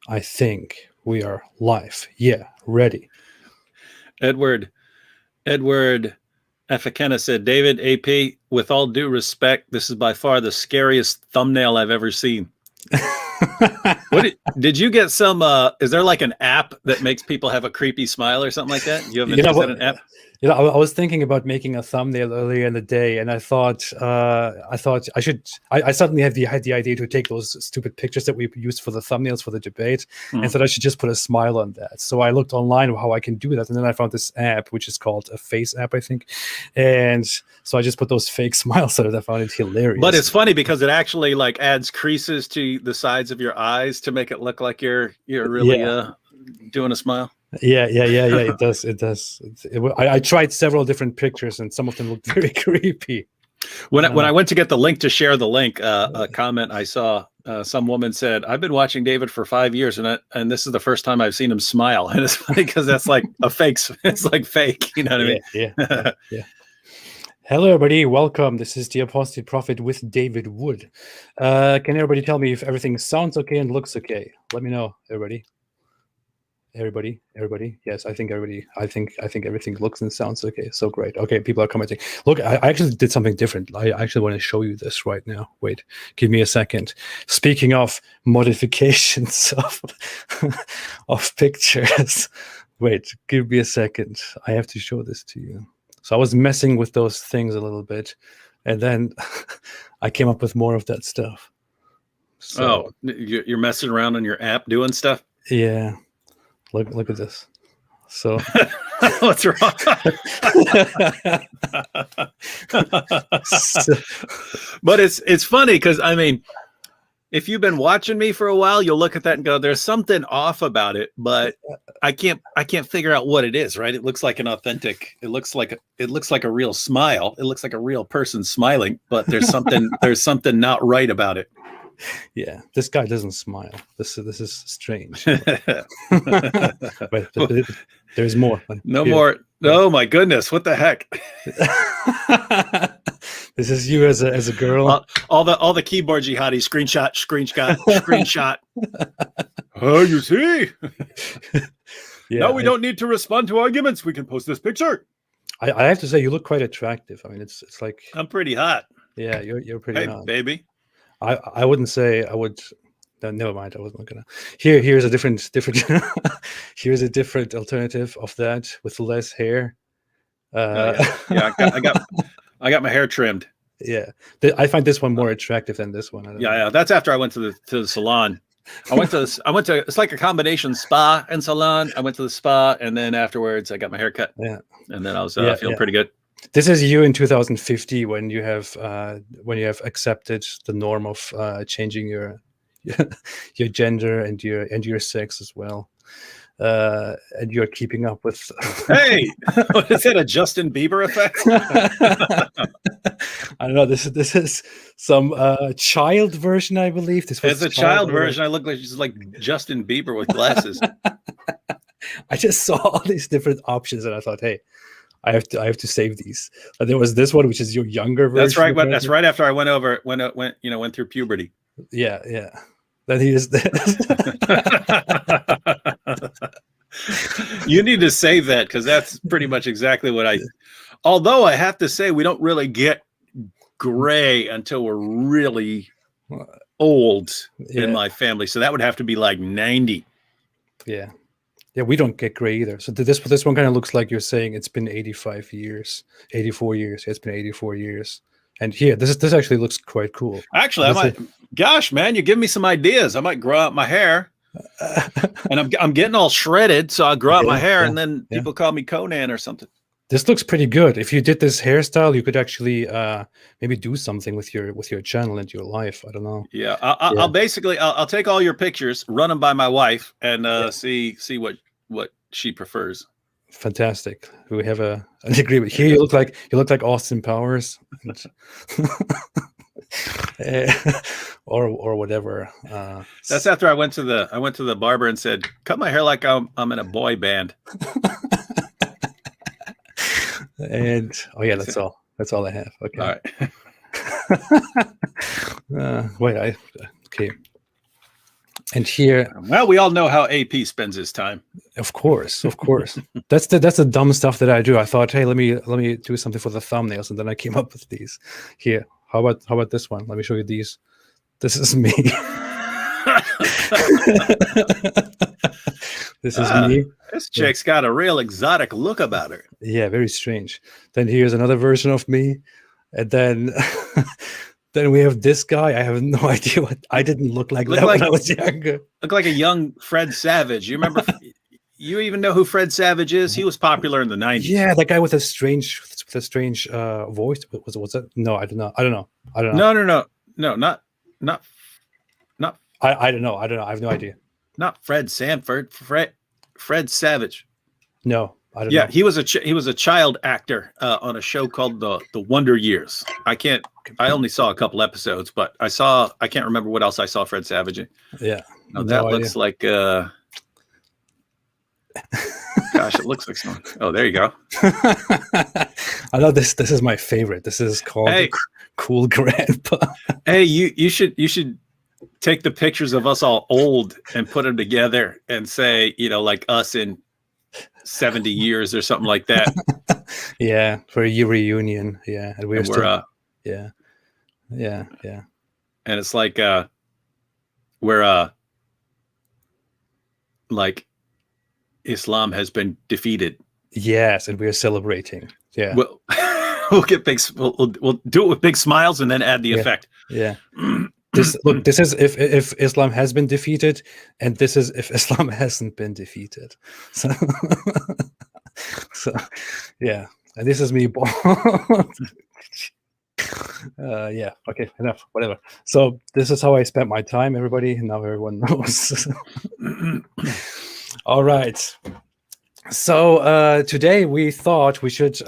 I think we are live. Yeah, ready. Edward Efekena said, David AP, with all due respect, this is by far the scariest thumbnail I've ever seen. What did you get some is there like an app that makes people have a creepy smile or something like that? You have You know is that what? an app? I was thinking about making a thumbnail earlier in the day, and I thought I should. I suddenly had the idea to take those stupid pictures that we used for the thumbnails for the debate, and thought I should just put a smile on that. So I looked online how I can do that, and then I found this app which is called a Face app, I think, and so I just put those fake smiles on it. I found it hilarious. But it's funny because it actually like adds creases to the sides of your eyes to make it look like you're really doing a smile. Yeah. It does. I tried several different pictures, and some of them looked very creepy. When I went to get the link to share the link, a comment I saw, some woman said, "I've been watching David for 5 years, and this is the first time I've seen him smile." And it's funny because that's like a fake. It's like fake. You know what I mean? Yeah. Hello, everybody. Welcome. This is the Apostate Prophet with David Wood. Can everybody tell me if everything sounds okay and looks okay? Let me know, everybody. Everybody. Yes, I think everybody. I think everything looks and sounds okay. So great. Okay, people are commenting. Look, I actually did something different. I actually want to show you this right now. Wait, give me a second. Speaking of modifications of pictures, wait, give me a second. I have to show this to you. So I was messing with those things a little bit, and then I came up with more of that stuff. So, you're messing around on your app doing stuff? Yeah. Look at this. So what's wrong? But it's funny because I mean, if you've been watching me for a while, you'll look at that and go, "There's something off about it," but I can't figure out what it is. Right? It looks like an authentic. It looks like a real smile. It looks like a real person smiling, but there's something not right about it. Yeah, this guy doesn't smile. This is strange. But there's more. No more. Oh my goodness! What the heck? This is you as a girl. All the keyboard jihadi screenshot. Oh, you see? Yeah, no, we don't need to respond to arguments. We can post this picture. I have to say, you look quite attractive. I mean, it's like I'm pretty hot. Yeah, you're pretty hot, baby. I wouldn't say I would. No, never mind. I wasn't gonna. Here's a different. Here's a different alternative of that with less hair. I got my hair trimmed. Yeah, I find this one more attractive than this one. Yeah. That's after I went to the salon. I went to it's like a combination spa and salon. I went to the spa, and then afterwards I got my hair cut. Yeah, and then I was feeling pretty good. This is you in 2050 when you have accepted the norm of changing your gender and your sex as well, and you're keeping up with. Hey, what is that? A Justin Bieber effect? I don't know. This is some child version, I believe. It's a child version. I look like just like Justin Bieber with glasses. I just saw all these different options, and I thought, hey, I have to save these. There was this one, which is your younger version. That's right. That's right after I went through puberty. Yeah. Then he is this. You need to save that because that's pretty much exactly what I. Although I have to say, we don't really get gray until we're really old in my family. So that would have to be like 90. Yeah. Yeah, we don't get gray either. So this one kind of looks like you're saying it's been 84 years. It's been 84 years. And here, this actually looks quite cool. Actually, gosh, man, you give me some ideas. I might grow out my hair. And I'm getting all shredded, so I'll grow out my hair, and then people call me Conan or something. This looks pretty good. If you did this hairstyle, you could actually maybe do something with your channel and your life. I don't know. Yeah, I'll basically take all your pictures, run them by my wife, and see what she prefers. Fantastic. We have an agreement. Here you look like Austin Powers, or whatever. That's after I went to the barber and said, "Cut my hair like I'm in a boy band." And that's all. That's all I have. Okay. All right. Okay. And here, well, we all know how AP spends his time. of course. That's the dumb stuff that I do. I thought, hey, let me do something for the thumbnails, and then I came up with these. Here, how about this one? Let me show you these. This is me. This is me. This chick's got a real exotic look about her. Yeah, very strange. Then here's another version of me, and then then we have this guy. I have no idea what. I didn't look like that when I was younger. Look like a young Fred Savage. You remember? You even know who Fred Savage is? He was popular in the 90s. Yeah, that guy with a strange voice. Was that? No, I don't know. No, not. I don't know. I have no idea. Not Fred Sanford. Fred Savage. No, I don't know. Yeah, he was a child actor on a show called the Wonder Years. I only saw a couple episodes, but I can't remember what else I saw Fred Savage in. Yeah. Now, that looks like gosh, it looks like someone. Oh, there you go. I know this is my favorite. This is called Cool Grandpa. Hey, you should take the pictures of us all old and put them together and say, like us in 70 years or something like that. Yeah, for a reunion. Yeah, and we're still, yeah. And it's like we're like Islam has been defeated. Yes, and we're celebrating. Yeah. Well, we'll get big. We'll do it with big smiles and then add the effect. Yeah. This is if Islam has been defeated, and this is if Islam hasn't been defeated. So, yeah, and this is me. Yeah. Okay. Enough. Whatever. So this is how I spent my time, everybody. Now everyone knows. All right. So today we thought we should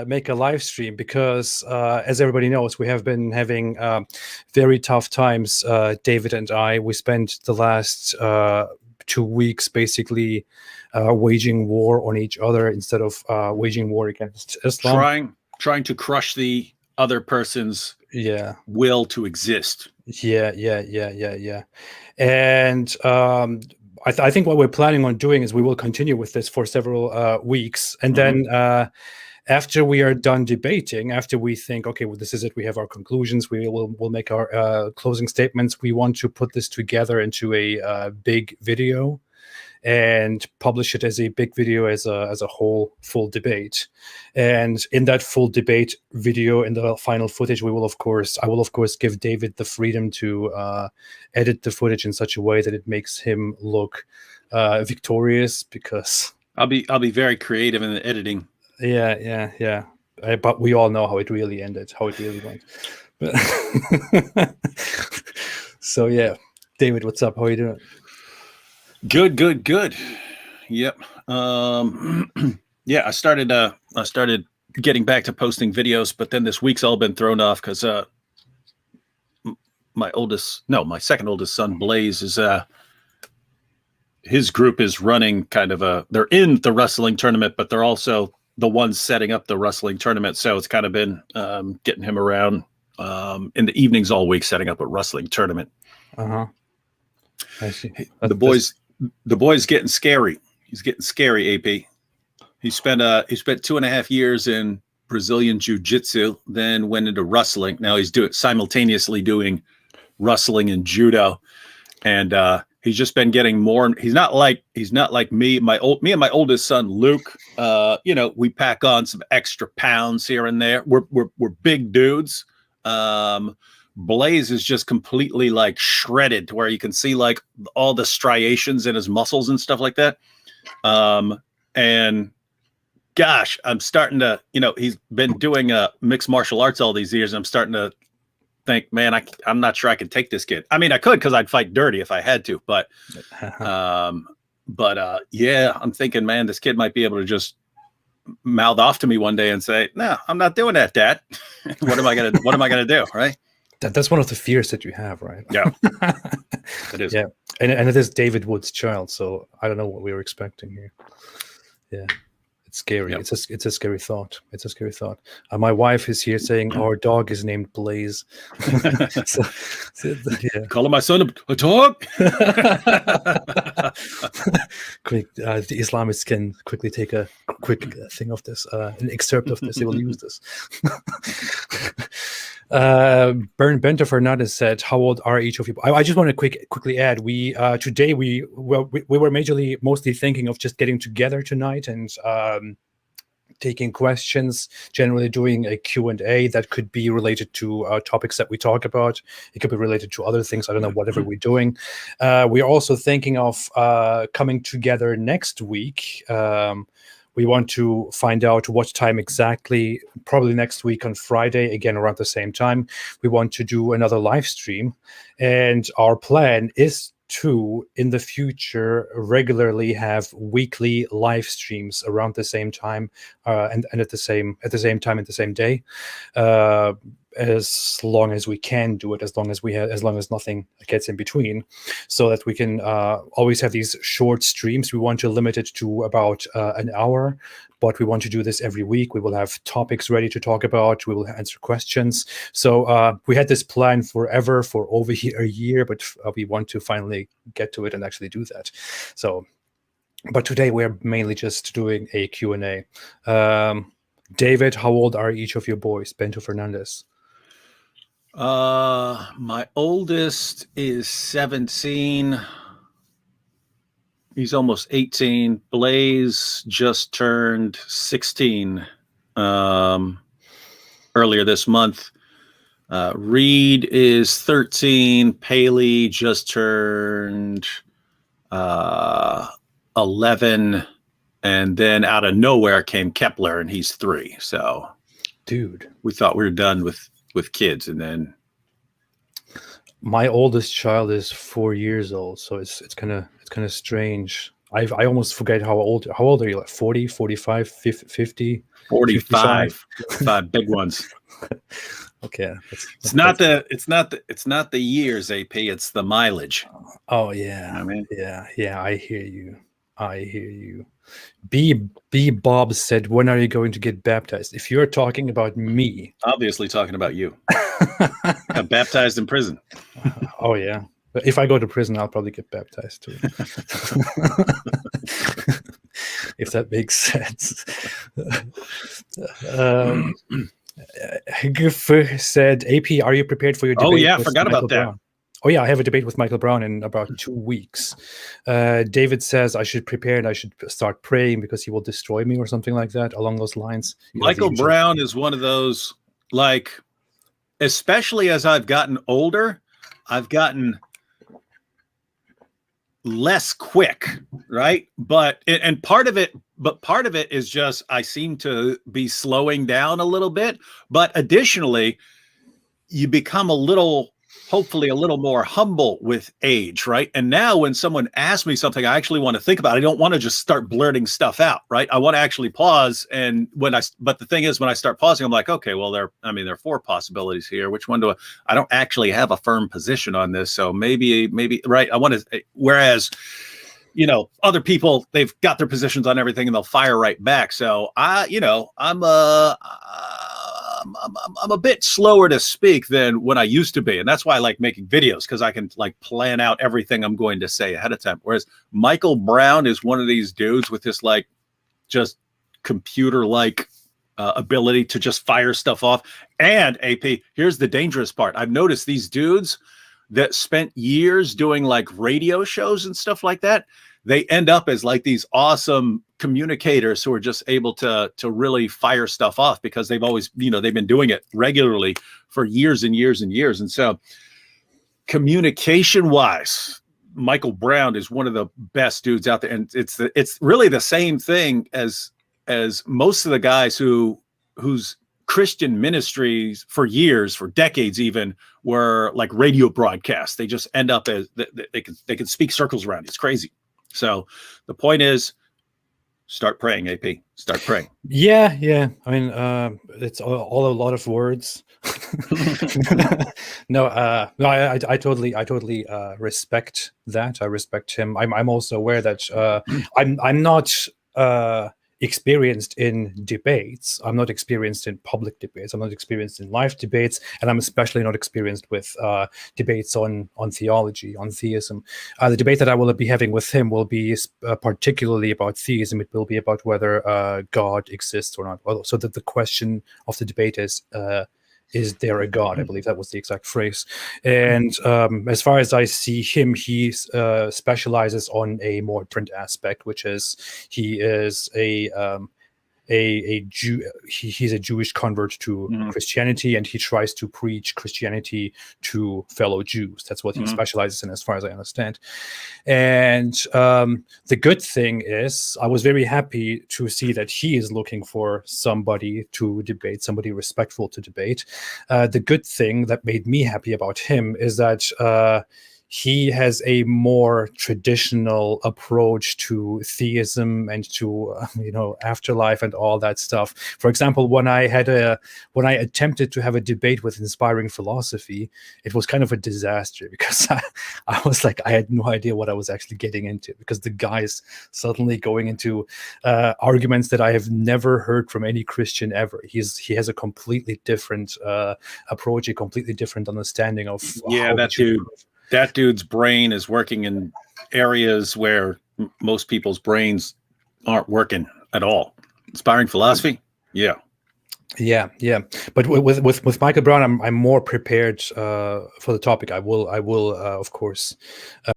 make a live stream because, as everybody knows, we have been having very tough times. David and I, we spent the last 2 weeks basically waging war on each other instead of waging war against Islam. Trying to crush the other person's will to exist. Yeah. And I think what we're planning on doing is we will continue with this for several weeks. And then after we are done debating, after we think, okay, well, this is it, we have our conclusions, we'll make our closing statements. We want to put this together into a big video and publish it as a big video, as a whole full debate. And in that full debate video, in the final footage, I will of course give David the freedom to edit the footage in such a way that it makes him look victorious, because I'll be very creative in the editing. Yeah. But we all know how it really ended, how it really went. So yeah, David, what's up? How are you doing? Good. Yep. Yeah, I started getting back to posting videos, but then this week's all been thrown off because my second oldest son, Blaze, is his group is running they're in the wrestling tournament, but they're also the ones setting up the wrestling tournament. So it's kind of been getting him around in the evenings all week, setting up a wrestling tournament. I see. The boy's getting scary. He's getting scary, AP. He spent 2.5 years in Brazilian Jiu-Jitsu, then went into wrestling. Now he's simultaneously doing wrestling and judo. And he's just been getting more. He's not like me. Me and my oldest son, Luke, we pack on some extra pounds here and there. We're big dudes. Blaze is just completely like shredded to where you can see like all the striations in his muscles and stuff like that. And gosh, I'm starting to, he's been doing mixed martial arts all these years. And I'm starting to think, man, I'm not sure I can take this kid. I mean, I could, cause I'd fight dirty if I had to, but yeah, I'm thinking, man, this kid might be able to just mouth off to me one day and say, no, I'm not doing that, Dad. What am I going to do? Right. That's one of the fears that you have, right? Yeah, it is. Yeah, and it is David Wood's child, so I don't know what we were expecting here. Yeah, scary. Yep. It's a scary thought. It's a scary thought. My wife is here saying our dog is named Blaze. so, yeah. Calling my son a dog. Quick, the Islamists can quickly take a quick thing of this, an excerpt of this. They will use this. Bento Fernandez said, "How old are each of you?" I just want to quickly add, we today we were mostly thinking of just getting together tonight and taking questions, generally doing a Q&A that could be related to topics that we talk about. It could be related to other things. I don't know, whatever we're doing. We're also thinking of coming together next week. We want to find out what time exactly, probably next week on Friday, again, around the same time. We want to do another live stream. And our plan is to, in the future, regularly have weekly live streams around the same time and at the same time, at the same day. As long as we can do it, as long as nothing gets in between, so that we can always have these short streams. We want to limit it to about an hour, but we want to do this every week. We will have topics ready to talk about. We will answer questions. So we had this plan forever, for over a year, but we want to finally get to it and actually do that. So, but today we're mainly just doing a Q&A. David, how old are each of your boys? Bento Fernandez. My oldest is 17. He's almost 18. Blaze just turned 16 earlier this month. Reed is 13. Paley just turned 11. And then out of nowhere came Kepler, and he's 3. So, dude, we thought we were done with kids, and then my oldest child is 4 years old, so it's kind of strange. I almost forget how old are you? Like 40, 45, 50? 45. 5 big ones. Okay. It's not the years, AP, it's the mileage. Oh yeah. I mean, yeah, I hear you. B Bob said, "When are you going to get baptized?" If you're talking about me, obviously talking about you. Got baptized in prison. Oh yeah. But if I go to prison, I'll probably get baptized too. If that makes sense. Hegef said, "AP, are you prepared for your debate?" Oh yeah, I forgot about that. Brown? Oh yeah, I have a debate with Michael Brown in about 2 weeks. David says I should prepare and I should start praying because he will destroy me or something like that, along those lines. Michael Brown is one of those, like, especially as I've gotten older, I've gotten less quick, right? But part of it is just I seem to be slowing down a little bit. But additionally, you become hopefully a little more humble with age, right? And now when someone asks me something, I actually want to think about it. I don't want to just start blurting stuff out, right? I want to actually pause. And but the thing is, when I start pausing, I'm like, okay, well, there are 4 possibilities here. Which one I don't actually have a firm position on this. So maybe, right. I want to, whereas, other people, they've got their positions on everything and they'll fire right back. So I'm a bit slower to speak than when I used to be. And that's why I like making videos, because I can like plan out everything I'm going to say ahead of time. Whereas Michael Brown is one of these dudes with this like just computer-like ability to just fire stuff off. And AP, here's the dangerous part. I've noticed these dudes that spent years doing like radio shows and stuff like that, they end up as like these awesome communicators who are just able to really fire stuff off because they've always, they've been doing it regularly for years and years and years. And so communication wise, Michael Brown is one of the best dudes out there. And it's really the same thing as most of the guys whose Christian ministries for years, for decades even, were like radio broadcasts. They just end up as they can speak circles around. It's crazy. So the point is, start praying, AP. Start praying. Yeah. I mean, it's all a lot of words. No, I totally respect that. I respect him. I'm also aware that I'm not experienced in debates. I'm not experienced in public debates. I'm not experienced in live debates, and I'm especially not experienced with debates on theology, on theism. The debate that I will be having with him will be particularly about theism. It will be about whether God exists or not. So that the question of the debate is there a God? I believe that was the exact phrase. And as far as I see him, he specializes on a more different aspect, which is he is a Jew. He's a Jewish convert to Christianity, and he tries to preach Christianity to fellow Jews. That's what he specializes in, as far as I understand. And the good thing is, I was very happy to see that he is looking for somebody to debate, somebody respectful to debate. The good thing that made me happy about him is that he has a more traditional approach to theism and to afterlife and all that stuff. For example, when I attempted to have a debate with Inspiring Philosophy, it was kind of a disaster because I was like, I had no idea what I was actually getting into, because the guy's suddenly going into arguments that I have never heard from any Christian ever. He has a completely different approach, a completely different understanding of that dude's brain is working in areas where most people's brains aren't working at all. Inspiring Philosophy, yeah. But with Michael Brown, I'm more prepared for the topic. I will of course